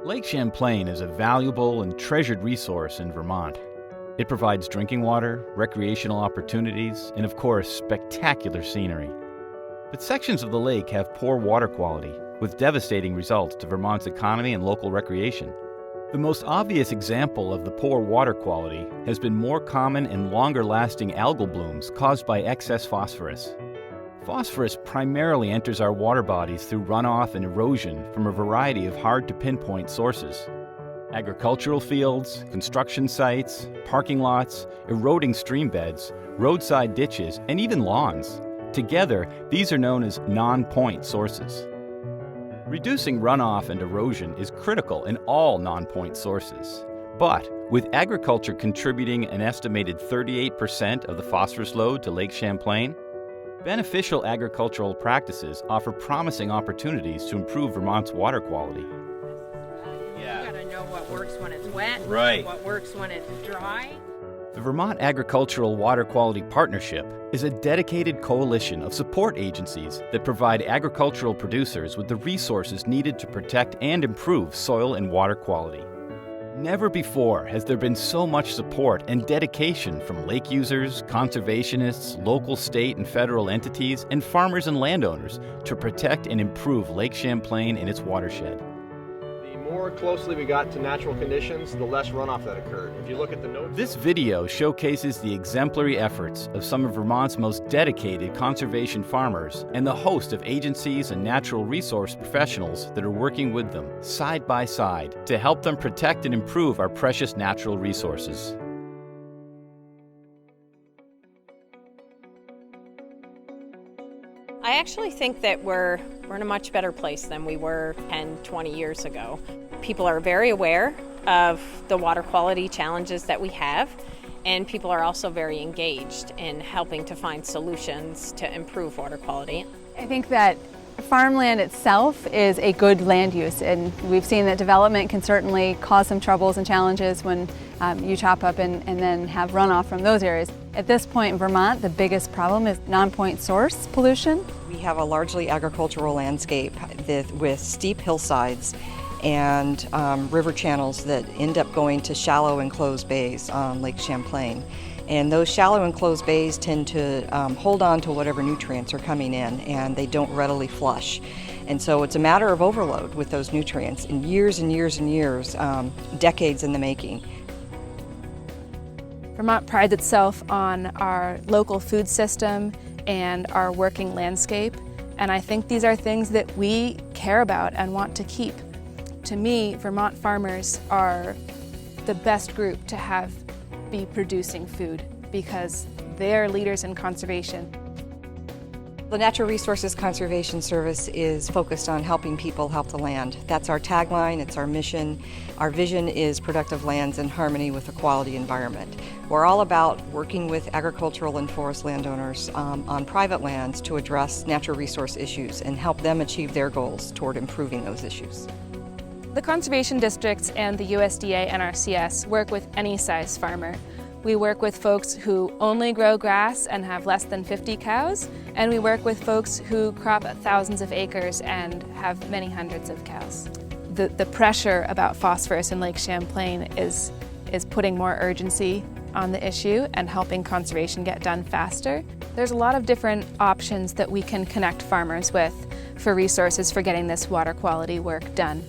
Lake Champlain is a valuable and treasured resource in Vermont. It provides drinking water, recreational opportunities, and of course, spectacular scenery. But sections of the lake have poor water quality, with devastating results to Vermont's economy and local recreation. The most obvious example of the poor water quality has been more common and longer-lasting algal blooms caused by excess phosphorus. Phosphorus primarily enters our water bodies through runoff and erosion from a variety of hard-to-pinpoint sources. Agricultural fields, construction sites, parking lots, eroding stream beds, roadside ditches, and even lawns. Together, these are known as non-point sources. Reducing runoff and erosion is critical in all non-point sources. But with agriculture contributing an estimated 38% of the phosphorus load to Lake Champlain, beneficial agricultural practices offer promising opportunities to improve Vermont's water quality. You gotta know what works when it's wet, Right. what works when it's dry. The Vermont Agricultural Water Quality Partnership is a dedicated coalition of support agencies that provide agricultural producers with the resources needed to protect and improve soil and water quality. Never before has there been so much support and dedication from lake users, conservationists, local, state, and federal entities, and farmers and landowners to protect and improve Lake Champlain and its watershed. The more closely we got to natural conditions, the less runoff that occurred. If you look at the notes... This video showcases the exemplary efforts of some of Vermont's most dedicated conservation farmers and the host of agencies and natural resource professionals that are working with them, side by side, to help them protect and improve our precious natural resources. I actually think that we're in a much better place than we were 10, 20 years ago. People are very aware of the water quality challenges that we have, and people are also very engaged in helping to find solutions to improve water quality. I think that farmland itself is a good land use, and we've seen that development can certainly cause some troubles and challenges when you chop up and then have runoff from those areas. At this point in Vermont, the biggest problem is non-point source pollution. We have a largely agricultural landscape with steep hillsides and river channels that end up going to shallow enclosed bays on Lake Champlain. And those shallow enclosed bays tend to hold on to whatever nutrients are coming in, and they don't readily flush. And so it's a matter of overload with those nutrients in years and years and years, decades in the making. Vermont prides itself on our local food system and our working landscape, and I think these are things that we care about and want to keep. To me, Vermont farmers are the best group to have be producing food because they're leaders in conservation. The Natural Resources Conservation Service is focused on helping people help the land. That's our tagline, it's our mission. Our vision is productive lands in harmony with a quality environment. We're all about working with agricultural and forest landowners on private lands to address natural resource issues and help them achieve their goals toward improving those issues. The conservation districts and the USDA NRCS work with any size farmer. We work with folks who only grow grass and have less than 50 cows, and we work with folks who crop thousands of acres and have many hundreds of cows. The pressure about phosphorus in Lake Champlain is putting more urgency on the issue and helping conservation get done faster. There's a lot of different options that we can connect farmers with for resources for getting this water quality work done.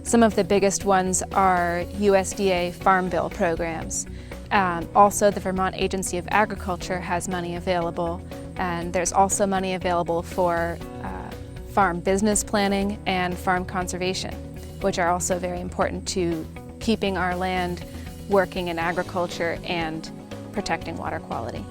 Some of the biggest ones are USDA Farm Bill programs. Also, the Vermont Agency of Agriculture has money available, and there's also money available for farm business planning and farm conservation, which are also very important to keeping our land working in agriculture and protecting water quality.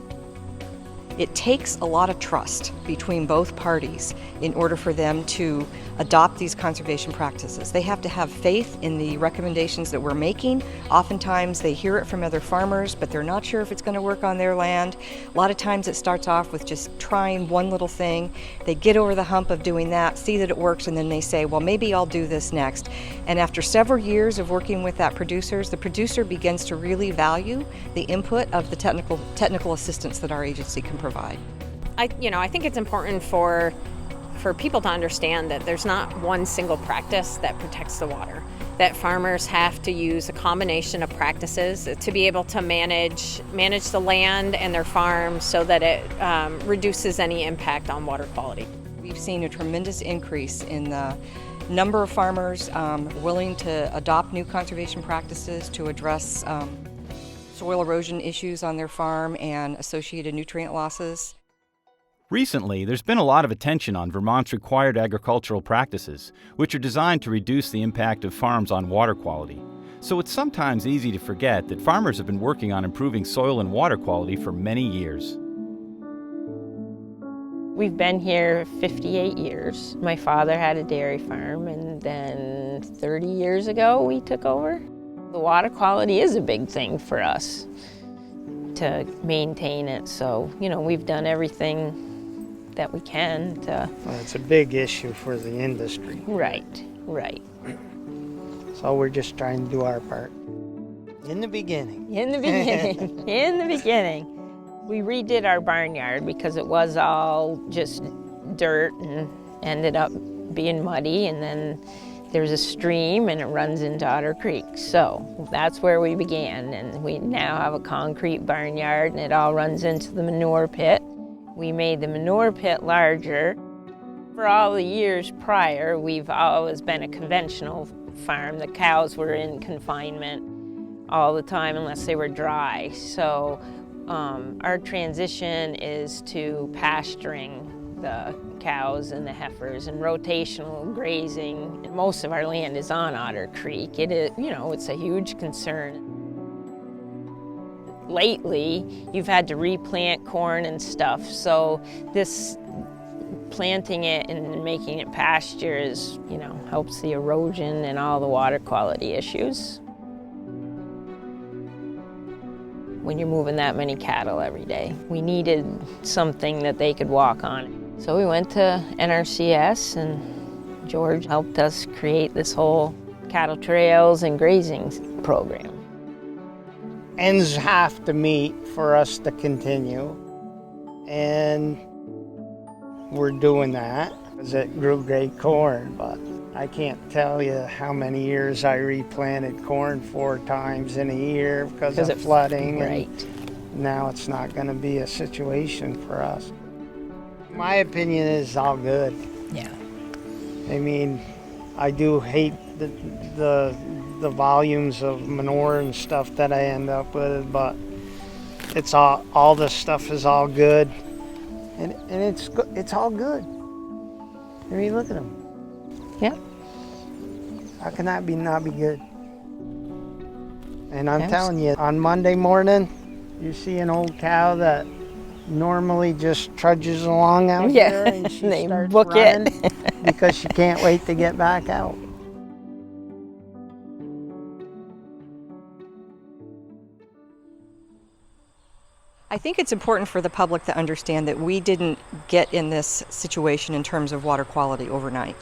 It takes a lot of trust between both parties in order for them to adopt these conservation practices. They have to have faith in the recommendations that we're making. Oftentimes they hear it from other farmers, but they're not sure if it's going to work on their land. A lot of times it starts off with just trying one little thing. They get over the hump of doing that, see that it works, and then they say, well, maybe I'll do this next. And after several years of working with the producer begins to really value the input of the technical assistance that our agency can provide. I think it's important for for people to understand that there's not one single practice that protects the water, that farmers have to use a combination of practices to be able to manage the land and their farm so that it reduces any impact on water quality. We've seen a tremendous increase in the number of farmers willing to adopt new conservation practices to address soil erosion issues on their farm and associated nutrient losses. Recently, there's been a lot of attention on Vermont's required agricultural practices, which are designed to reduce the impact of farms on water quality. So it's sometimes easy to forget that farmers have been working on improving soil and water quality for many years. We've been here 58 years. My father had a dairy farm, and then 30 years ago we took over. The water quality is a big thing for us to maintain it, so we've done everything that we can to... Well, it's a big issue for the industry. Right. So we're just trying to do our part. In the beginning. In the beginning, we redid our barnyard because it was all just dirt and ended up being muddy, and then there's a stream and it runs into Otter Creek. So that's where we began, and we now have a concrete barnyard and it all runs into the manure pit. We made the manure pit larger. For all the years prior, we've always been a conventional farm. The cows were in confinement all the time unless they were dry. So our transition is to pasturing the cows and the heifers and rotational grazing. Most of our land is on Otter Creek. It is, it's a huge concern. Lately, you've had to replant corn and stuff, so this planting it and making it pasture is, helps the erosion and all the water quality issues. When you're moving that many cattle every day, we needed something that they could walk on. So we went to NRCS, and George helped us create this whole cattle trails and grazing program. Ends have to meet for us to continue, and we're doing that because it grew great corn, but I can't tell you how many years I replanted corn 4 times in a year because of flooding. Right. And now it's not going to be a situation for us. My opinion is all good. Yeah. I mean, I do hate the volumes of manure and stuff that I end up with, but it's all this stuff is all good, and it's all good. I mean, look at them. Yeah. How can that not be good? And I'm telling you, on Monday morning, you see an old cow that normally just trudges along out there, and she starts running because she can't wait to get back out. I think it's important for the public to understand that we didn't get in this situation in terms of water quality overnight.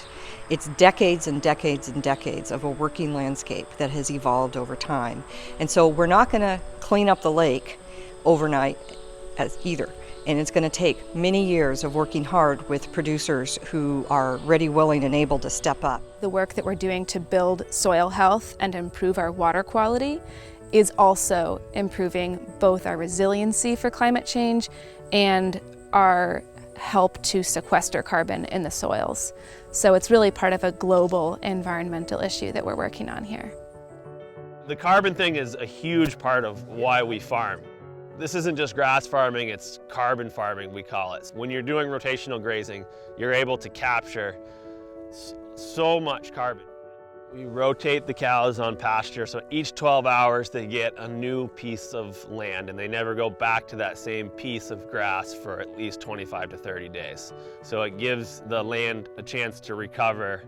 It's decades and decades and decades of a working landscape that has evolved over time. And so we're not going to clean up the lake overnight either. And it's going to take many years of working hard with producers who are ready, willing, and able to step up. The work that we're doing to build soil health and improve our water quality is also improving both our resiliency for climate change and our help to sequester carbon in the soils. So it's really part of a global environmental issue that we're working on here. The carbon thing is a huge part of why we farm. This isn't just grass farming, it's carbon farming, we call it. When you're doing rotational grazing, you're able to capture so much carbon. We rotate the cows on pasture, so each 12 hours they get a new piece of land, and they never go back to that same piece of grass for at least 25 to 30 days. So it gives the land a chance to recover,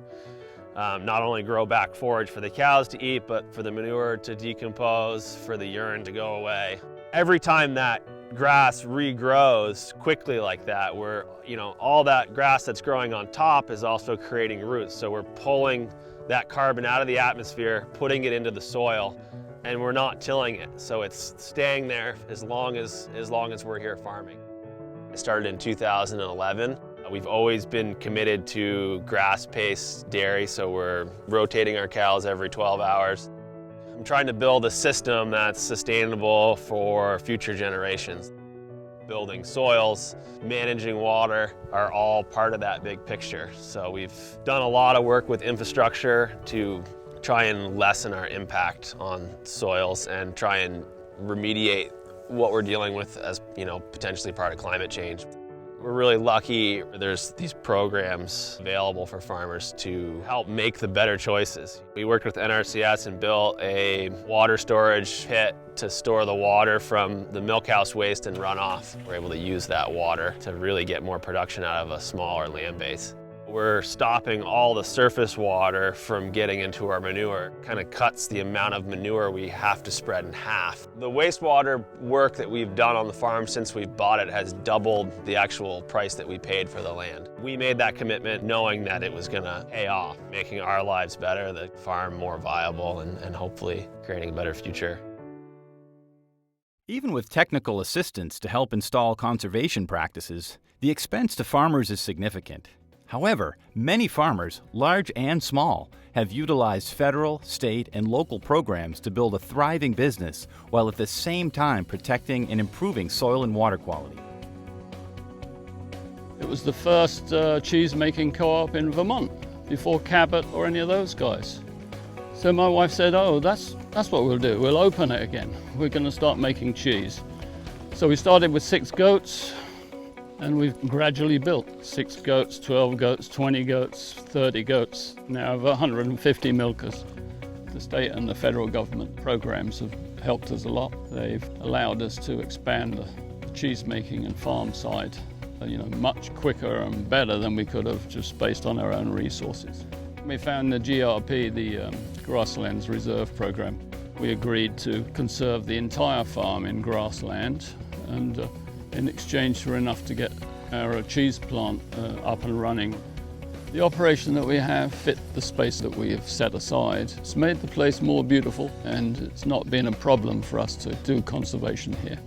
not only grow back forage for the cows to eat, but for the manure to decompose, for the urine to go away. Every time that grass regrows quickly like that, all that grass that's growing on top is also creating roots. So we're pulling that carbon out of the atmosphere, putting it into the soil, and we're not tilling it. So it's staying there as long as we're here farming. I started in 2011. We've always been committed to grass-paced dairy, so we're rotating our cows every 12 hours. I'm trying to build a system that's sustainable for future generations. Building soils, managing water are all part of that big picture. So we've done a lot of work with infrastructure to try and lessen our impact on soils and try and remediate what we're dealing with as, potentially part of climate change. We're really lucky there's these programs available for farmers to help make the better choices. We worked with NRCS and built a water storage pit to store the water from the milk house waste and runoff. We're able to use that water to really get more production out of a smaller land base. We're stopping all the surface water from getting into our manure. Kind of cuts the amount of manure we have to spread in half. The wastewater work that we've done on the farm since we bought it has doubled the actual price that we paid for the land. We made that commitment knowing that it was going to pay off, making our lives better, the farm more viable, and hopefully creating a better future. Even with technical assistance to help install conservation practices, the expense to farmers is significant. However, many farmers, large and small, have utilized federal, state, and local programs to build a thriving business while at the same time protecting and improving soil and water quality. It was the first cheese-making co-op in Vermont, before Cabot or any of those guys. So my wife said, oh, that's what we'll do. We'll open it again. We're going to start making cheese. So we started with 6 goats. And we've gradually built 6 goats, 12 goats, 20 goats, 30 goats, now over 150 milkers. The state and the federal government programs have helped us a lot. They've allowed us to expand the cheese making and farm side, much quicker and better than we could have just based on our own resources. We found the GRP, the Grasslands Reserve Program. We agreed to conserve the entire farm in grassland, and in exchange for enough to get our cheese plant up and running. The operation that we have fit the space that we have set aside. It's made the place more beautiful, and it's not been a problem for us to do conservation here.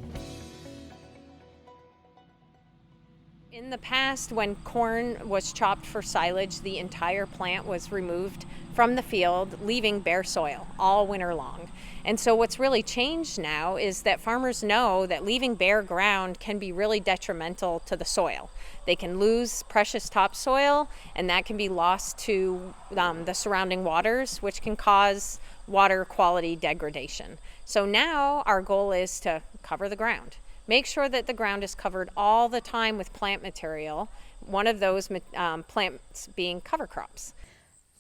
In the past, when corn was chopped for silage, the entire plant was removed from the field, leaving bare soil all winter long. And so what's really changed now is that farmers know that leaving bare ground can be really detrimental to the soil. They can lose precious topsoil, and that can be lost to the surrounding waters, which can cause water quality degradation. So now our goal is to cover the ground. Make sure that the ground is covered all the time with plant material, one of those plants being cover crops.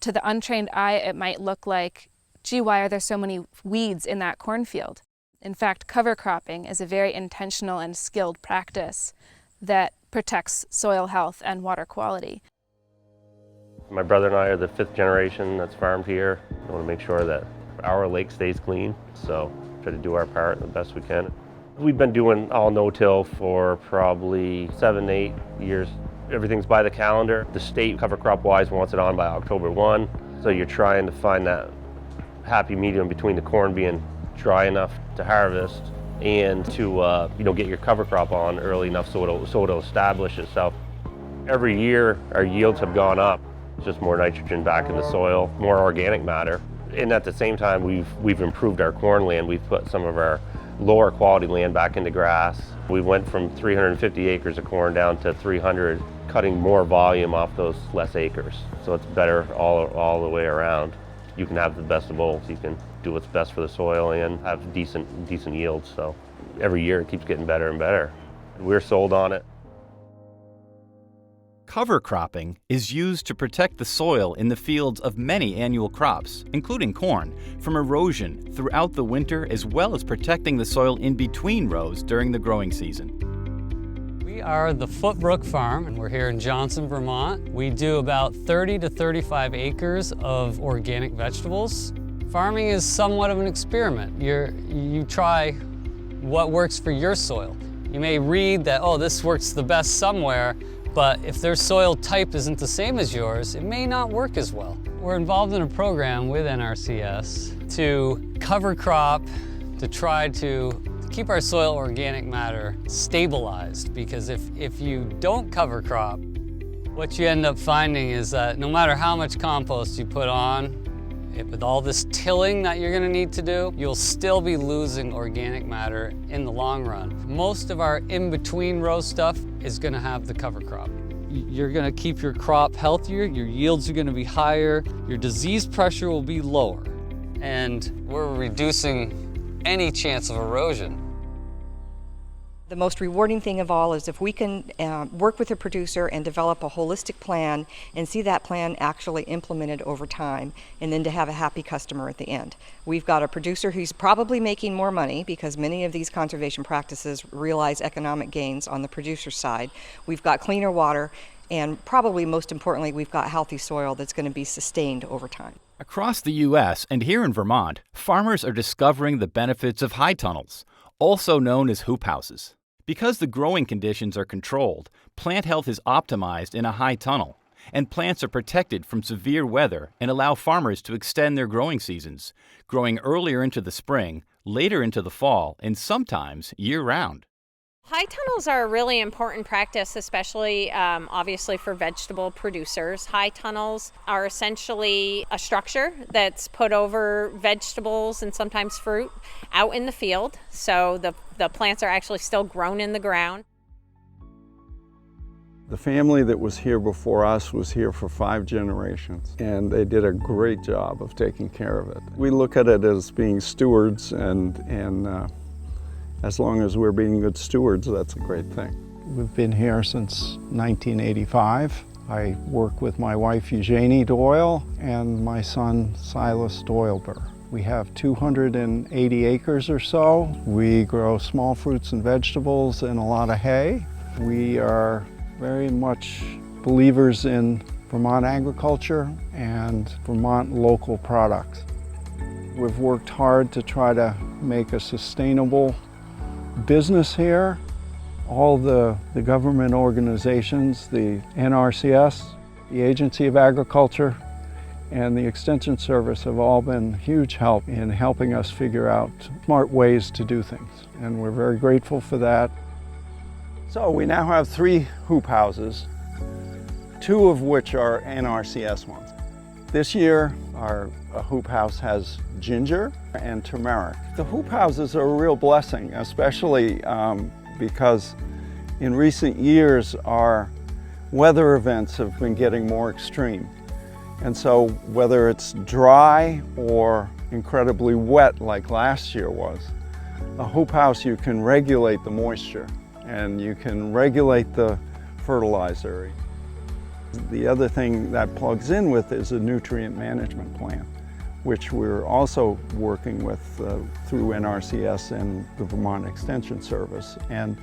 To the untrained eye, it might look like, gee, why are there so many weeds in that cornfield? In fact, cover cropping is a very intentional and skilled practice that protects soil health and water quality. My brother and I are the 5th generation that's farmed here. We want to make sure that our lake stays clean, so try to do our part the best we can. We've been doing all no-till for probably 7, 8 years. Everything's by the calendar. The state cover crop-wise wants it on by October 1, so you're trying to find that happy medium between the corn being dry enough to harvest and to get your cover crop on early enough so it'll establish itself. Every year our yields have gone up. It's just more nitrogen back in the soil, more organic matter. And at the same time we've improved our corn land. We've put some of our lower quality land back into grass. We went from 350 acres of corn down to 300, cutting more volume off those less acres. So it's better all the way around. You can have the best of both. You can do what's best for the soil and have decent yields. So every year it keeps getting better and better. We're sold on it. Cover cropping is used to protect the soil in the fields of many annual crops, including corn, from erosion throughout the winter, as well as protecting the soil in between rows during the growing season. We are the Footbrook Farm, and we're here in Johnson, Vermont. We do about 30 to 35 acres of organic vegetables. Farming is somewhat of an experiment. You try what works for your soil. You may read that, oh, this works the best somewhere, but if their soil type isn't the same as yours, it may not work as well. We're involved in a program with NRCS to cover crop, to try to keep our soil organic matter stabilized, because if you don't cover crop, What you end up finding is that no matter how much compost you put on, with all this tilling that you're gonna need to do, you'll still be losing organic matter in the long run. Most of our in-between row stuff is gonna have the cover crop. You're gonna keep your crop healthier, your yields are gonna be higher, your disease pressure will be lower, and we're reducing any chance of erosion. The most rewarding thing of all is if we can work with a producer and develop a holistic plan and see that plan actually implemented over time, and then to have a happy customer at the end. We've got a producer who's probably making more money because many of these conservation practices realize economic gains on the producer side. We've got cleaner water, and probably most importantly, we've got healthy soil that's going to be sustained over time. Across the U.S. and here in Vermont, farmers are discovering the benefits of high tunnels, also known as hoop houses. Because the growing conditions are controlled, plant health is optimized in a high tunnel, and plants are protected from severe weather and allow farmers to extend their growing seasons, growing earlier into the spring, later into the fall, and sometimes year-round. High tunnels are a really important practice, especially obviously for vegetable producers. High tunnels are essentially a structure that's put over vegetables and sometimes fruit out in the field, so the plants are actually still grown in the ground. The family that was here before us was here for 5 generations, and they did a great job of taking care of it. We look at it as being stewards, and as long as we're being good stewards, that's a great thing. We've been here since 1985. I work with my wife Eugenie Doyle and my son Silas Doyleber. We have 280 acres or so. We grow small fruits and vegetables and a lot of hay. We are very much believers in Vermont agriculture and Vermont local products. We've worked hard to try to make a sustainable business here. All the government organizations, the NRCS, the Agency of Agriculture, and the Extension Service have all been huge help in helping us figure out smart ways to do things, and we're very grateful for that. So we now have 3 hoop houses, 2 of which are NRCS ones. This year our hoop house has ginger and turmeric. The hoop houses are a real blessing, especially because in recent years our weather events have been getting more extreme. And so whether it's dry or incredibly wet like last year was, a hoop house you can regulate the moisture and you can regulate the fertilizer. The other thing that plugs in with is a nutrient management plan, which we're also working with through NRCS and the Vermont Extension Service. And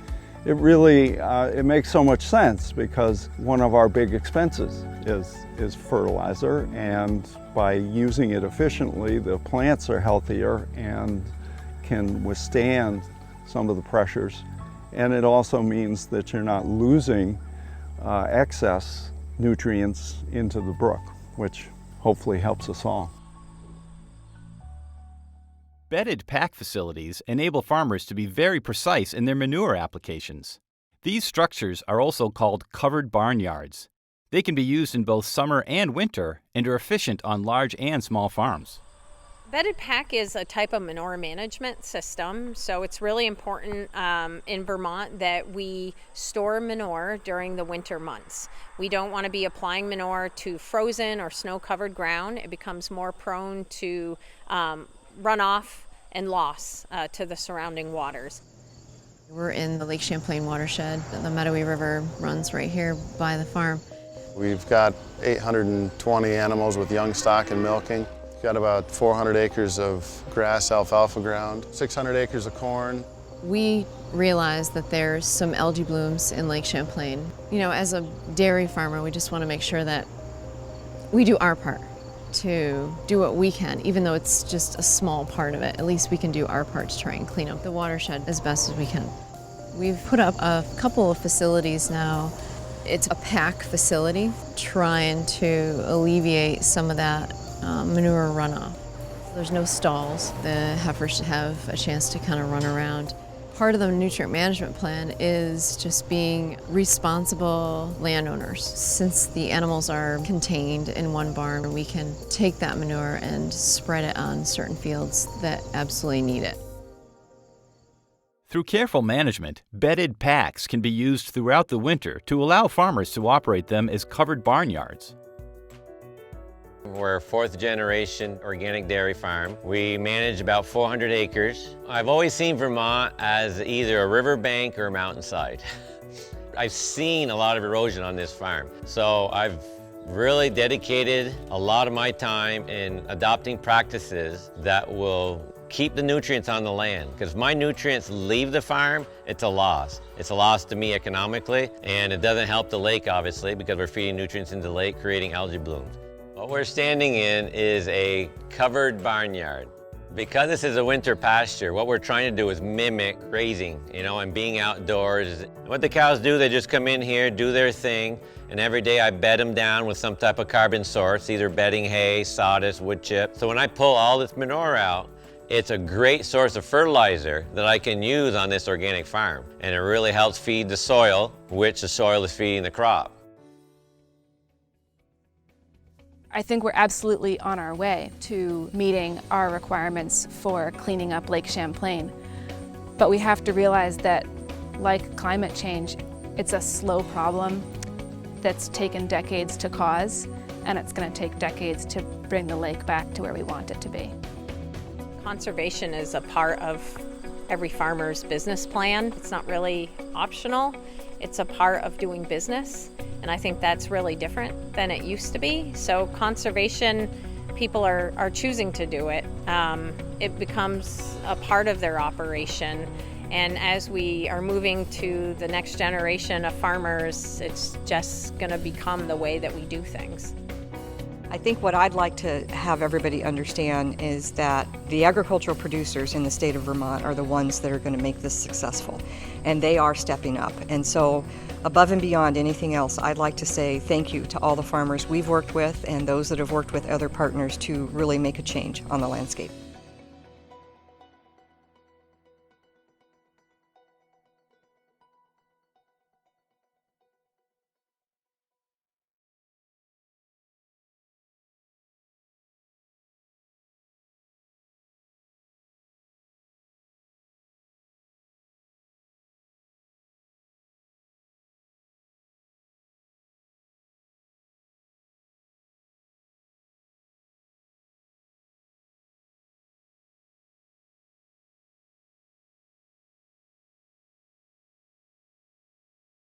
it really, it makes so much sense because one of our big expenses is fertilizer, and by using it efficiently, the plants are healthier and can withstand some of the pressures. And it also means that you're not losing excess nutrients into the brook, which hopefully helps us all. Bedded pack facilities enable farmers to be very precise in their manure applications. These structures are also called covered barnyards. They can be used in both summer and winter and are efficient on large and small farms. Bedded pack is a type of manure management system, so it's really important in Vermont that we store manure during the winter months. We don't want to be applying manure to frozen or snow-covered ground. It becomes more prone to runoff and loss to the surrounding waters. We're in the Lake Champlain watershed. The Meadowy River runs right here by the farm. We've got 820 animals with young stock and milking. We've got about 400 acres of grass alfalfa ground, 600 acres of corn. We realize that there's some algae blooms in Lake Champlain. You know, as a dairy farmer, we just want to make sure that we do our part to do what we can, even though it's just a small part of it. At least we can do our part to try and clean up the watershed as best as we can. We've put up a couple of facilities now. It's a pack facility, trying to alleviate some of that manure runoff. There's no stalls. The heifers have a chance to kind of run around. Part of the nutrient management plan is just being responsible landowners. Since the animals are contained in one barn, we can take that manure and spread it on certain fields that absolutely need it. Through careful management, bedded packs can be used throughout the winter to allow farmers to operate them as covered barnyards. We're a fourth generation organic dairy farm. We manage about 400 acres. I've always seen Vermont as either a riverbank or a mountainside. I've seen a lot of erosion on this farm. So I've really dedicated a lot of my time in adopting practices that will keep the nutrients on the land. Because if my nutrients leave the farm, it's a loss. It's a loss to me economically, and it doesn't help the lake, obviously, because we're feeding nutrients into the lake, creating algae blooms. What we're standing in is a covered barnyard. Because this is a winter pasture, what we're trying to do is mimic grazing, and being outdoors. What the cows do, they just come in here, do their thing, and every day I bed them down with some type of carbon source, either bedding hay, sawdust, wood chip. So when I pull all this manure out, it's a great source of fertilizer that I can use on this organic farm. And it really helps feed the soil, which the soil is feeding the crop. I think we're absolutely on our way to meeting our requirements for cleaning up Lake Champlain. But we have to realize that, like climate change, it's a slow problem that's taken decades to cause, and it's going to take decades to bring the lake back to where we want it to be. Conservation is a part of every farmer's business plan. It's not really optional. It's a part of doing business, and I think that's really different than it used to be. So conservation, people are choosing to do it. It becomes a part of their operation, and as we are moving to the next generation of farmers, it's just going to become the way that we do things. I think what I'd like to have everybody understand is that the agricultural producers in the state of Vermont are the ones that are going to make this successful, and they are stepping up. And so, above and beyond anything else, I'd like to say thank you to all the farmers we've worked with and those that have worked with other partners to really make a change on the landscape.